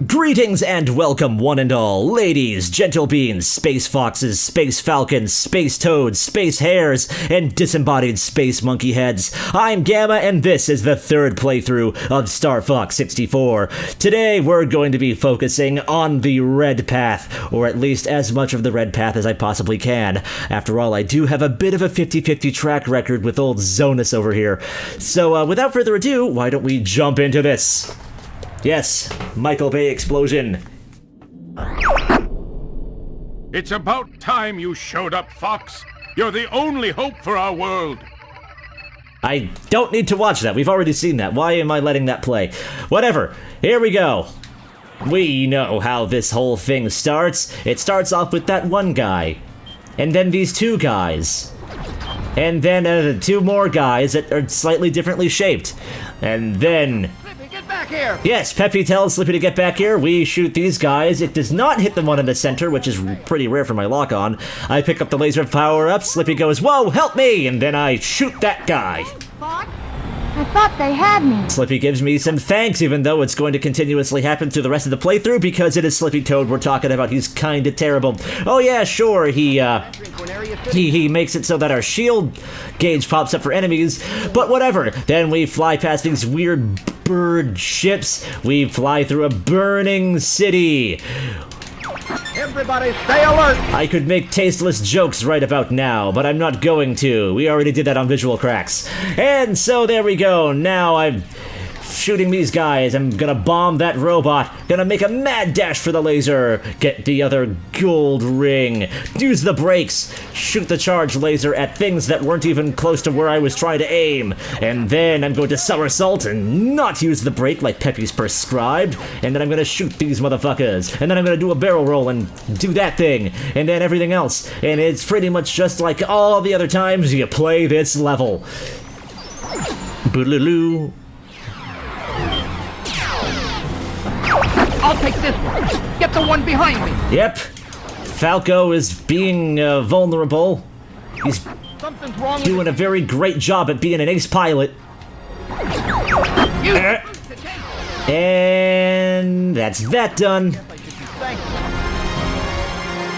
Greetings and welcome one and all, ladies, gentle beings, space foxes, space falcons, space toads, space hares, and disembodied space monkey heads. I'm Gamma and this is the third playthrough of Star Fox 64. Today we're going to be focusing on the red path, or at least as much of the red path as I possibly can. After all, I do have a bit of a 50-50 track record with old Zonus over here. So without further ado, why don't we jump into this? Yes, Michael Bay explosion. It's about time you showed up, Fox. You're the only hope for our world. I don't need to watch that. We've already seen that. Why am I letting that play? Whatever. Here we go. We know how this whole thing starts. It starts off with that one guy. And then these two guys. And then two more guys that are slightly differently shaped. And then... Back here. Yes, Peppy tells Slippy to get back here. We shoot these guys. It does not hit the one in the center, which is pretty rare for my lock-on. I pick up the laser power-up. Slippy goes, "Whoa, help me!" And then I shoot that guy. I thought they had me. Slippy gives me some thanks, even though it's going to continuously happen through the rest of the playthrough, because it is Slippy Toad we're talking about. He's kinda terrible. Oh yeah, sure, he makes it so that our shield gauge pops up for enemies, but whatever. Then we fly past these weird bird ships. We fly through a burning city. Everybody stay alert! I could make tasteless jokes right about now, but I'm not going to. We already did that on Visual Cracks. And so there we go. Now I'm shooting these guys. I'm gonna bomb that robot. Gonna make a mad dash for the laser. Get the other gold ring. Use the brakes. Shoot the charge laser at things that weren't even close to where I was trying to aim. And then I'm going to somersault and not use the brake like Peppy's prescribed. And then I'm gonna shoot these motherfuckers. And then I'm gonna do a barrel roll and do that thing. And then everything else. And it's pretty much just like all the other times you play this level. Boodaloo. I'll take this one. Get the one behind me. Yep. Falco is being vulnerable. He's Something's wrong doing a very great job at being an ace pilot. you. And that's that done.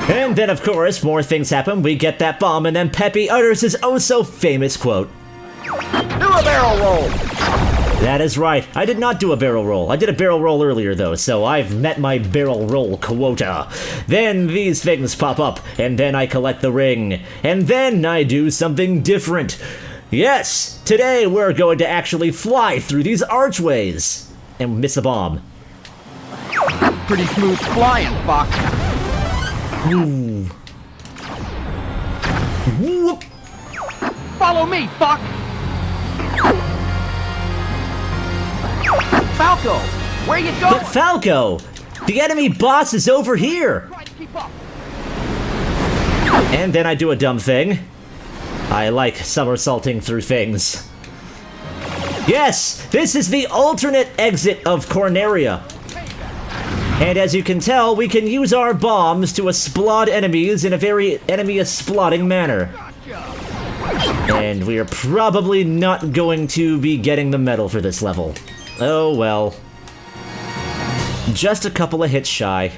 And then, of course, more things happen. We get that bomb, and then Peppy utters his oh-so-famous quote. Do a barrel roll. That is right. I did not do a barrel roll. I did a barrel roll earlier, though, so I've met my barrel roll quota. Then these things pop up, and then I collect the ring. And then I do something different. Yes, today we're going to actually fly through these archways. And miss a bomb. Pretty smooth flying, Fox. Ooh. Whoop. Follow me, Fox. Falco, where you going? But Falco, the enemy boss is over here. Try to keep up. And then I do a dumb thing. I like somersaulting through things. Yes, this is the alternate exit of Corneria. And as you can tell, we can use our bombs to explode enemies in a very enemy-exploding manner. And we are probably not going to be getting the medal for this level. Oh well. Just a couple of hits shy.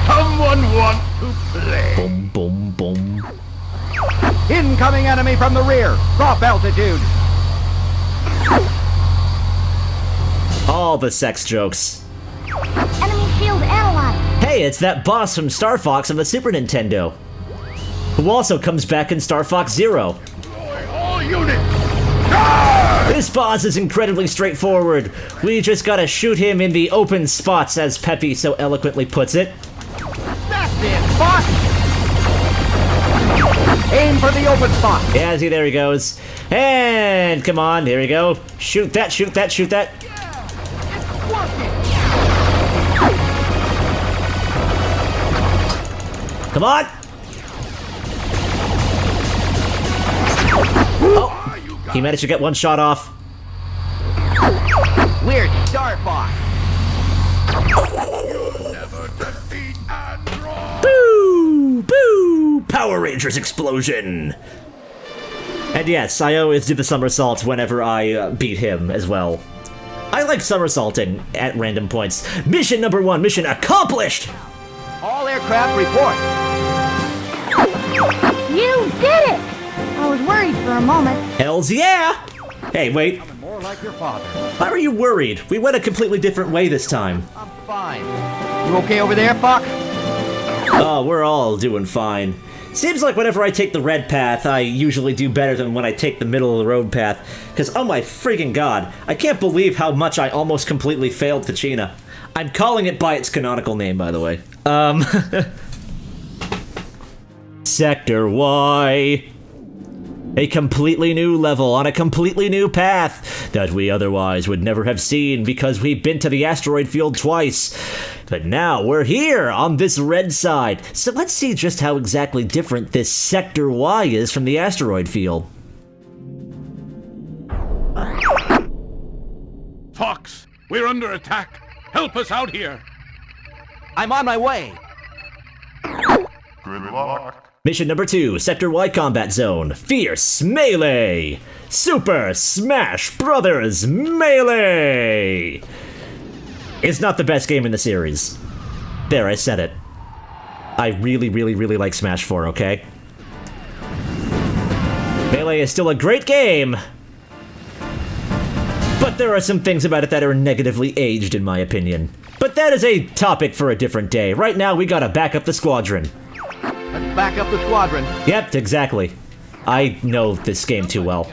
Someone wants to play. Boom, boom, boom. Incoming enemy from the rear. Drop altitude. All the sex jokes. Enemy shield analyzed. Hey, it's that boss from Star Fox on the Super Nintendo, who also comes back in Star Fox Zero. All units! This boss is incredibly straightforward. We just gotta shoot him in the open spots, as Peppy so eloquently puts it. That's it, Fox. Aim for the open spot. Yeah, see, there he goes. And come on, here we go. Shoot that, shoot that, shoot that. Come on! Oh, he managed to get one shot off. We're Star Fox. Never defeat Android! Boo! Boo! Power Rangers explosion! And yes, I always do the somersault whenever I beat him as well. I like like somersaulting at random points. Mission number 1, mission accomplished! All aircraft report. You did it! I was worried for a moment. Hells yeah! Hey, wait. More like your father. Why are you worried? We went a completely different way this time. I'm fine. You okay over there, Fox? Oh, we're all doing fine. Seems like whenever I take the red path, I usually do better than when I take the middle of the road path. Because, oh my freaking god, I can't believe how much I almost completely failed Ticina. I'm calling it by its canonical name, by the way. Sector Y. A completely new level on a completely new path that we otherwise would never have seen because we've been to the asteroid field twice. But now we're here on this red side. So let's see just how exactly different this Sector Y is from the asteroid field. Fox, we're under attack. Help us out here. I'm on my way. Good luck. Mission number 2, Sector Y Combat Zone. Fierce Melee! Super Smash Brothers Melee! It's not the best game in the series. There, I said it. I really, really, really like Smash 4, okay? Melee is still a great game, but there are some things about it that are negatively aged, in my opinion. But that is a topic for a different day. Right now, we gotta back up the squadron. Let's back up the squadron. Yep, exactly. I know this game too well.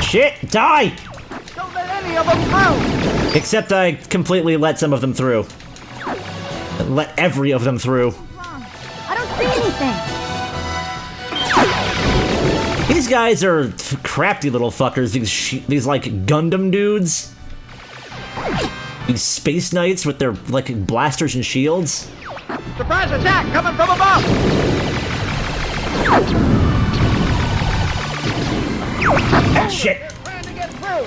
Shit, die! Don't let any of them through! Except I completely let some of them through. Let every of them through. Wrong. I don't see anything. These guys are crafty little fuckers, these like Gundam dudes. These space knights with their like blasters and shields. Surprise attack coming from above! Ah, shit. Trying to get through.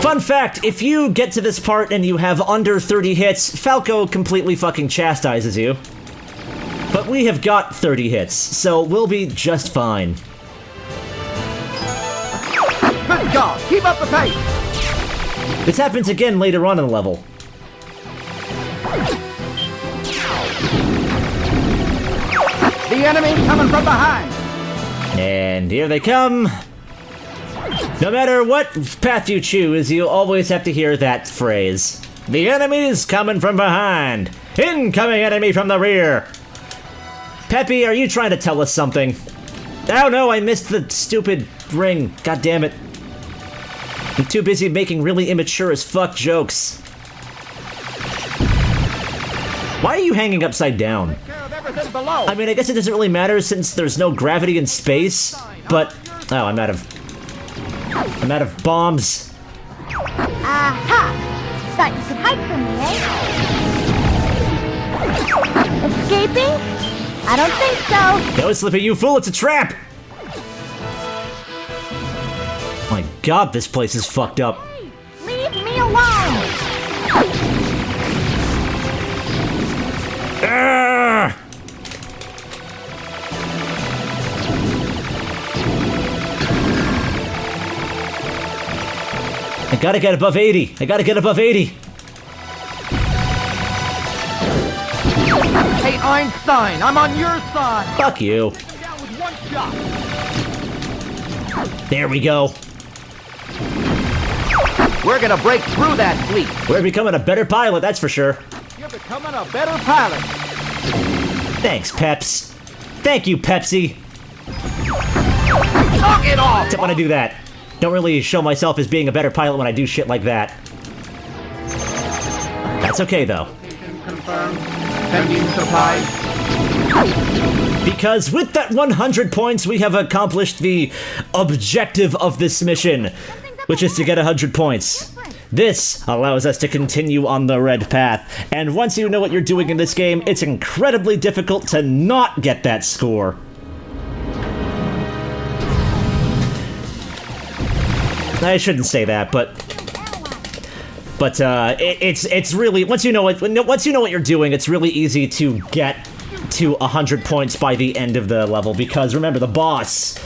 Fun fact, if you get to this part and you have under 30 hits, Falco completely fucking chastises you. But we have got 30 hits, so we'll be just fine. Good job. Keep up the pace. This happens again later on in the level. The enemy coming from behind. And here they come. No matter what path you choose, you always have to hear that phrase. The enemy's coming from behind. Incoming enemy from the rear. Peppy, are you trying to tell us something? Oh no, I missed the stupid ring. God damn it. I'm too busy making really immature as fuck jokes. Why are you hanging upside down? Take care of everything below. I mean, I guess it doesn't really matter since there's no gravity in space, but... Oh, I'm out of bombs. Aha! Thought you could hide from me, eh? Escaping? I don't think so. No, Slippy, you fool, it's a trap! My god, this place is fucked up. Leave me alone. Arrgh! I gotta get above 80. I gotta get above 80. Hey, Einstein, I'm on your side. Fuck you. Down with one shot. There we go. We're gonna break through that fleet. We're becoming a better pilot, that's for sure. You're becoming a better pilot. Thanks, Peps. Thank you, Pepsi. Knock it off. Except when I do that. Don't really show myself as being a better pilot when I do shit like that. That's okay, though. Confirmed. Sending supplies. Because with that 100 points, we have accomplished the objective of this mission, which is to get 100 points. This allows us to continue on the red path, and once you know what you're doing in this game, it's incredibly difficult to not get that score. I shouldn't say that, but it's really once you know what you're doing, it's really easy to get to 100 points by the end of the level, because remember, the boss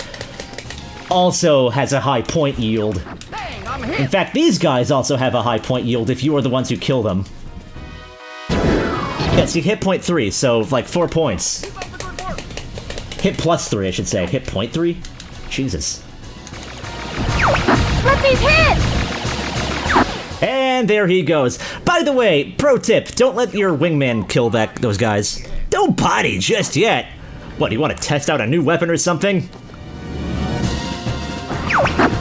also has a high point yield. Dang, I'm hit. In fact, these guys also have a high point yield if you are the ones who kill them. Yes, you hit point 3, so like 4 points. Keep up the good work. Hit plus 3, I should say. Hit point 3? Jesus. Flippy's hit! And there he goes. By the way, pro tip, don't let your wingman kill those guys. Don't body just yet. What, do you want to test out a new weapon or something?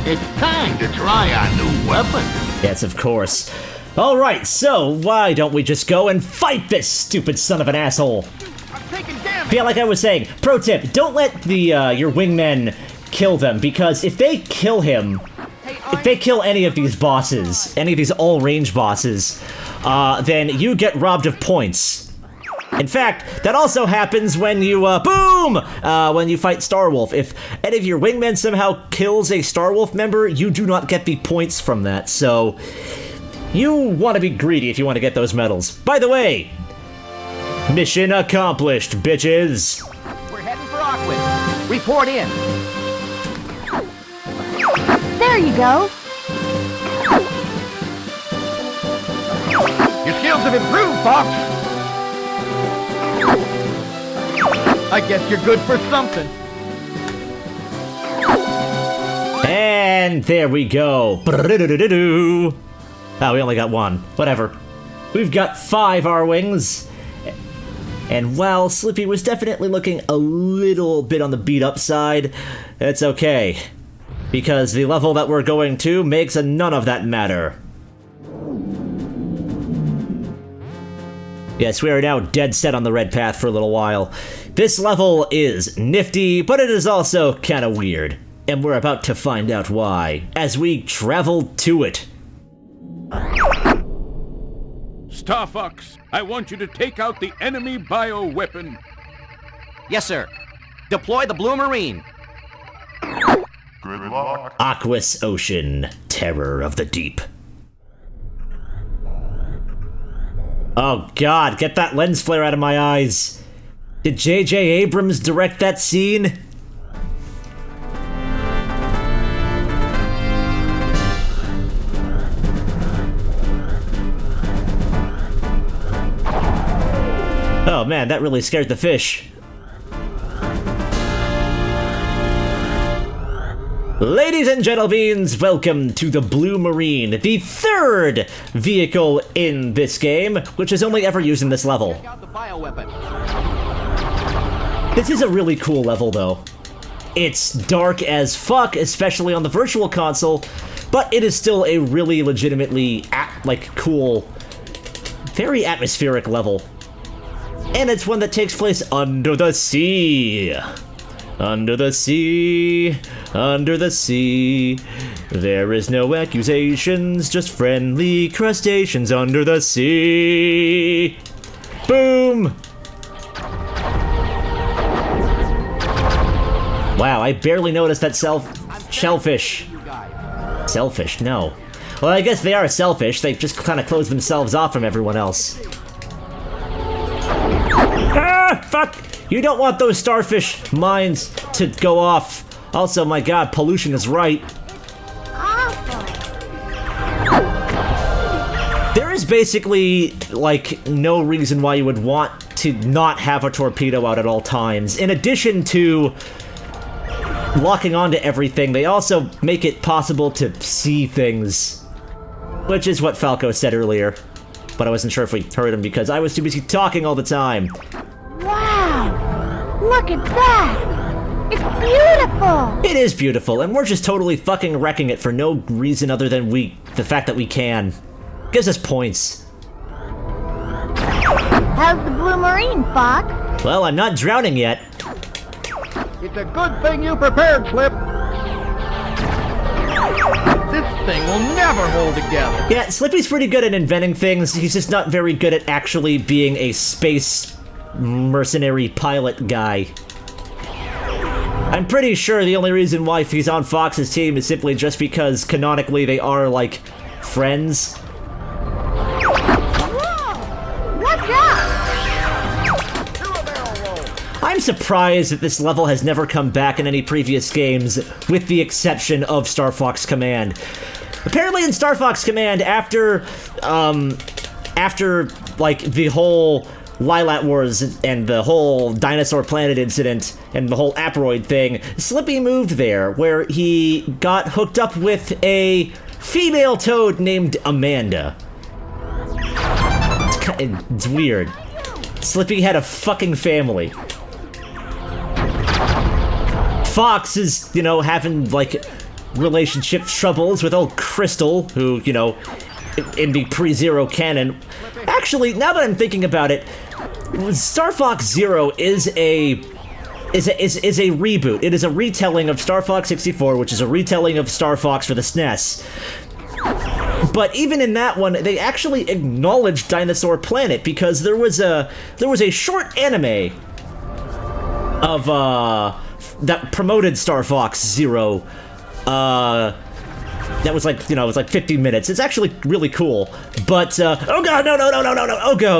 It's time to try our new weapon. Yes, of course. Alright, so why don't we just go and fight this stupid son of an asshole? I'm taking damage. Yeah, like I was saying, pro tip, don't let your wingmen kill them, because if they kill him, if they kill any of these bosses, any of these all-range bosses, then you get robbed of points. In fact, that also happens when you, when you fight Starwolf. If any of your wingmen somehow kills a Starwolf member, you do not get the points from that, so you want to be greedy if you want to get those medals. By the way, mission accomplished, bitches! We're heading for Aquid. Report in. There you go. Your skills have improved, Fox. I guess you're good for something. And there we go. Oh, we only got 1. Whatever. We've got 5 R-Wings. And while Slippy was definitely looking a little bit on the beat-up side, it's okay. Because the level that we're going to makes none of that matter. Yes, we are now dead set on the red path for a little while. This level is nifty, but it is also kinda weird. And we're about to find out why, as we travel to it. Star Fox, I want you to take out the enemy bioweapon. Yes, sir. Deploy the Blue Marine. Good luck. Aqueous Ocean, terror of the deep. Oh god, get that lens flare out of my eyes. Did J.J. Abrams direct that scene? Oh man, that really scared the fish. Ladies and gentlemen, welcome to the Blue Marine, the 3rd vehicle in this game, which is only ever used in this level. Check out the bioweapon. This is a really cool level, though. It's dark as fuck, especially on the Virtual Console, but it is still a really legitimately, cool, very atmospheric level. And it's one that takes place under the sea. Under the sea, under the sea. There is no accusations, just friendly crustaceans under the sea. Boom! Wow, I barely noticed that shellfish. Selfish, no. Well, I guess they are selfish. They just kind of close themselves off from everyone else. Ah, fuck! You don't want those starfish mines to go off. Also, my god, pollution is right. There is basically, like, no reason why you would want to not have a torpedo out at all times. In addition to locking onto everything, they also make it possible to see things. Which is what Falco said earlier. But I wasn't sure if we heard him because I was too busy talking all the time. Wow! Look at that! It's beautiful! It is beautiful, and we're just totally fucking wrecking it for no reason other than the fact that we can. Gives us points. How's the Blue Marine, Fox? Well, I'm not drowning yet. It's a good thing you prepared, Slip. This thing will never hold together. Yeah, Slippy's pretty good at inventing things. He's just not very good at actually being a space mercenary pilot guy. I'm pretty sure the only reason why he's on Fox's team is simply just because canonically they are, like, friends. Whoa! Watch out! Do a barrel roll. surprised that this level has never come back in any previous games, with the exception of Star Fox Command. Apparently in Star Fox Command, after like, the whole Lylat Wars and the whole Dinosaur Planet incident and the whole Aperoid thing, Slippy moved there, where he got hooked up with a female toad named Amanda. It's weird. Slippy had a fucking family. Fox is, you know, having, like, relationship troubles with old Crystal, who, you know, in the pre-Zero canon. Actually, now that I'm thinking about it, Star Fox Zero is a reboot. It is a retelling of Star Fox 64, which is a retelling of Star Fox for the SNES. But even in that one, they actually acknowledged Dinosaur Planet, because there was a short anime of that promoted Star Fox Zero. That was like, you know, it was like 50 minutes. It's actually really cool. But oh god, no.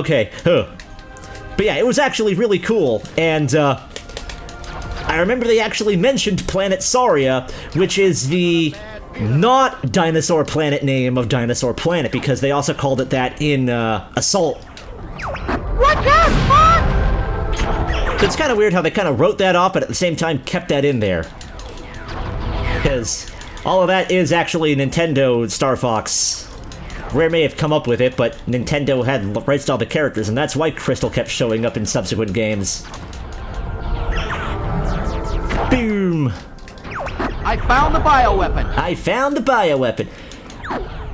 Okay. But yeah, it was actually really cool, and I remember they actually mentioned Planet Saria, which is the not Dinosaur Planet name of Dinosaur Planet, because they also called it that in Assault. What the fuck? So it's kind of weird how they kind of wrote that off, but at the same time kept that in there. Because all of that is actually Nintendo Star Fox. Rare may have come up with it, but Nintendo had rights to all the characters, and that's why Crystal kept showing up in subsequent games. Boom! I found the bioweapon. I found the bioweapon.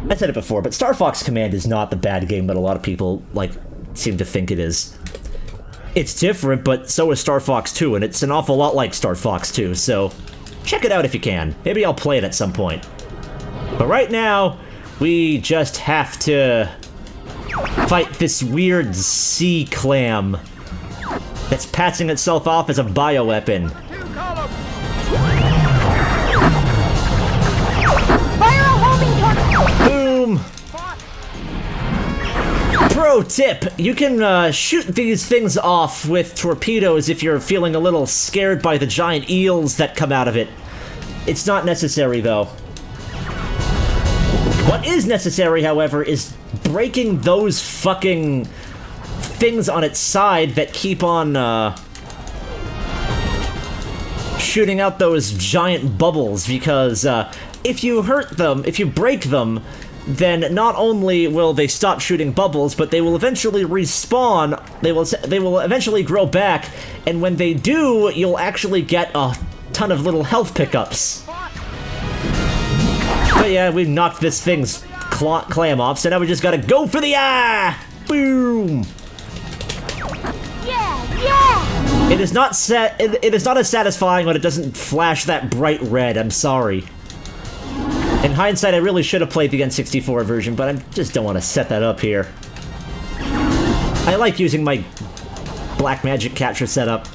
I said it before, but Star Fox Command is not the bad game that a lot of people, like, seem to think it is. It's different, but so is Star Fox 2, and it's an awful lot like Star Fox 2, so check it out if you can. Maybe I'll play it at some point. But right now, we just have to fight this weird sea clam that's passing itself off as a bioweapon. Fire a homing torpedo! Boom! Pro tip, you can shoot these things off with torpedoes if you're feeling a little scared by the giant eels that come out of it. It's not necessary, though. What is necessary, however, is breaking those fucking things on its side that keep on, shooting out those giant bubbles, because, if you hurt them, if you break them, then not only will they stop shooting bubbles, but they will eventually respawn, they will eventually grow back, and when they do, you'll actually get a ton of little health pickups. But yeah, we knocked this thing's clam off, so now we just gotta go for the eye! Boom! Yeah! It is not as satisfying when it doesn't flash that bright red, I'm sorry. In hindsight, I really should have played the N64 version, but I just don't want to set that up here. I like using my black magic capture setup.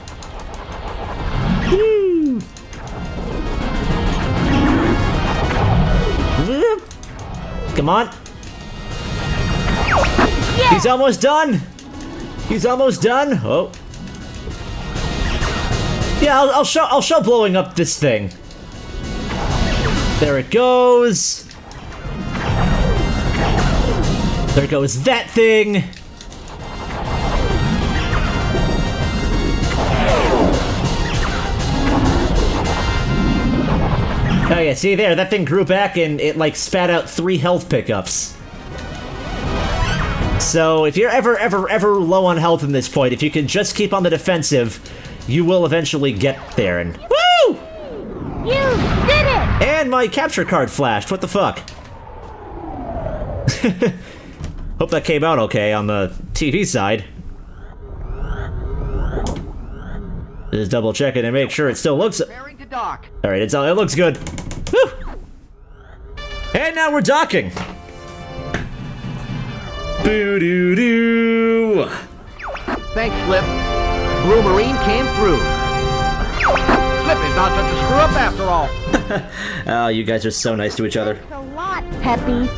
Woo! Whoop. Come on. Yeah. He's almost done. He's almost done. Oh. Yeah, I'll show blowing up this thing. There it goes. There goes that thing. Oh yeah, see there, that thing grew back and it like spat out 3 health pickups. So if you're ever low on health in this point, if you can just keep on the defensive, you will eventually get there. And woo! You did it! And my capture card flashed. What the fuck? Hope that came out okay on the TV side. Just double check it and make sure it still looks. Bearing to dock. All right, it looks good. Woo! And now we're docking. Boo doo doo. Thanks, Flip. Blue Marine came through. Flip is not such a screw up after all. Oh, you guys are so nice to each other. Thanks a lot, Peppy.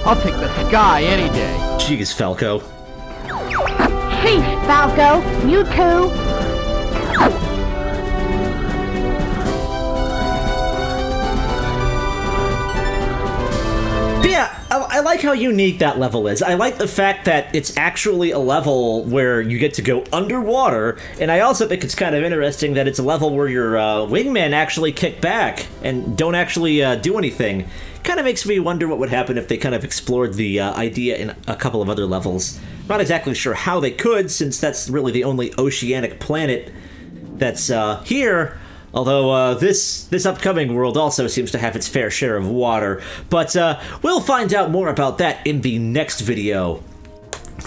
I'll take the sky any day. Jeez, Falco. Peace, Falco. You too. But yeah, I like how unique that level is. I like the fact that it's actually a level where you get to go underwater, and I also think it's kind of interesting that it's a level where your wingmen actually kick back and don't actually do anything. Kind of makes me wonder what would happen if they kind of explored the idea in a couple of other levels. Not exactly sure how they could, since that's really the only oceanic planet that's here. Although this upcoming world also seems to have its fair share of water. But we'll find out more about that in the next video.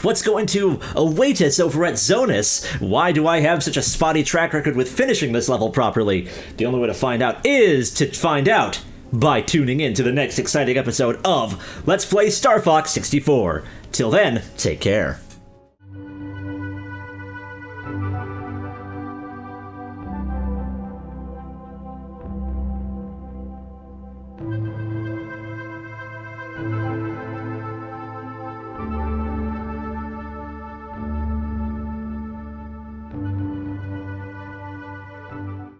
What's going to await us over at Zonus? Why do I have such a spotty track record with finishing this level properly? The only way to find out is to find out by tuning in to the next exciting episode of Let's Play Star Fox 64. Till then, take care.